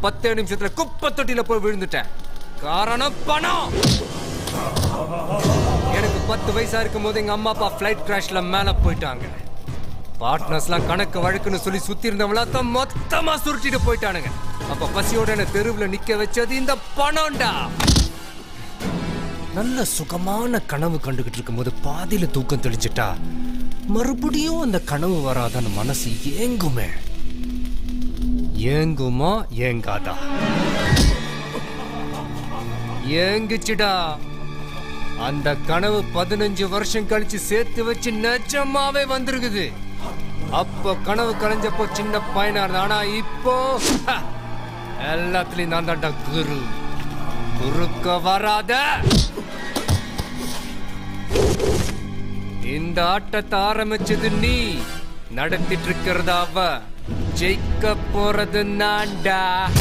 10 நிமிஷத்துல குப்பை தொட்டில போய் விழுந்துட்டேன். காரணம் பணம். எனக்கு 10 வயசா இருக்கும் போது எங்க அம்மா அப்பா ஃபிளைட் கிராஷ்ல மேல போயிட்டாங்க. பார்ட்னர்ஸ்லாம் கணக்கு வழக்குன்னு சொல்லி சுத்தி இருந்தவங்கள மொத்தமா சுருட்டிட்டு போயிட்டானுங்க. அப்ப பசியோட என்ன தெருவுல நிக்க வச்சது இந்த பணம்டா. நல்ல சுகமான கனவு கண்டுகிட்டு இருக்கும் போது பாதியில தூக்கம் தெளிஞ்சிட்டா மறுபடியும் அந்த கனவு வராதான்னு மனசு ஏங்குமே. ஏங்குமா ஏங்காதா? ஏங்குச்சுடா. அந்த கனவு 15 வருஷம் கழிச்சு சேர்த்து வச்சு நிஜமாவே வந்திருக்குது. அப்போ கனவு கலைஞ்சப்போ சின்ன பையனா இருந்தா, ஆனா இப்போ எல்லாத்துலயும் நான் தான்டா குரு. குறுக்க வராத. இந்த ஆட்டத்தை ஆரம்பிச்சது நீ, நடத்திட்டு இருக்கிறதா அவ. ஜெயிக்க போறது நான்டா.